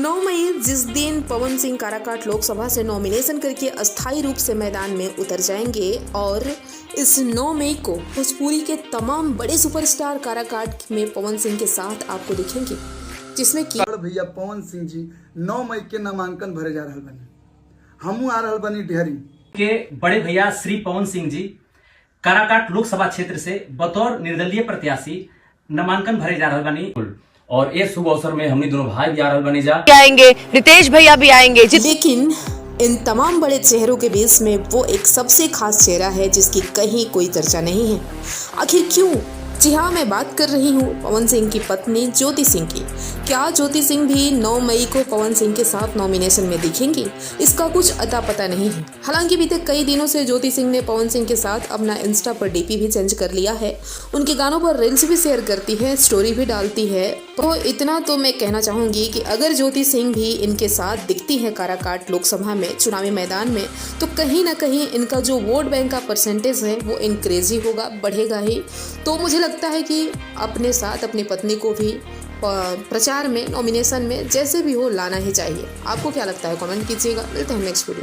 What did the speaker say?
9 मई जिस दिन पवन सिंह काराकाट लोकसभा से नॉमिनेशन करके अस्थायी रूप से मैदान में उतर जाएंगे और इस 9 मई को भोजपुरी के तमाम बड़े सुपरस्टार काराकाट में पवन सिंह के साथ आपको दिखेंगे, जिसमें कि भैया पवन सिंह जी 9 मई के नामांकन भरे जा रहा बनी, हमू आ रहा बनी ढेरी के बड़े भैया श्री पवन सिंह जी काराकाट लोकसभा क्षेत्र से बतौर निर्दलीय प्रत्याशी नामांकन भरे जा रहा बनी और ये शुभ अवसर में हमने दोनों भाई भी आ रहा बनी जा आएंगे, रितेश भैया भी आएंगे। लेकिन इन तमाम बड़े चेहरों के बीच में वो एक सबसे खास चेहरा है जिसकी कहीं कोई चर्चा नहीं है। आखिर क्यों? जी हाँ, मैं बात कर रही हूँ पवन सिंह की पत्नी ज्योति सिंह की। क्या ज्योति सिंह भी 9 मई को पवन सिंह के साथ नॉमिनेशन में दिखेंगी? इसका कुछ अता पता नहीं है। हालांकि बीते कई दिनों से ज्योति सिंह ने पवन सिंह के साथ अपना इंस्टा पर डीपी भी चेंज कर लिया है। उनके गानों पर रील्स भी शेयर करती है, स्टोरी भी डालती है। तो इतना तो मैं कहना चाहूँगी कि अगर ज्योति सिंह भी इनके साथ दिखती है काराकाट लोकसभा में चुनावी मैदान में, तो कहीं ना कहीं इनका जो वोट बैंक का परसेंटेज है वो इंक्रीज ही होगा, बढ़ेगा ही। तो मुझे लगता है कि अपने साथ अपनी पत्नी को भी प्रचार में, नॉमिनेशन में जैसे भी हो लाना ही चाहिए। आपको क्या लगता है? कमेंट कीजिएगा। मिलते हैं नेक्स्ट वीडियो।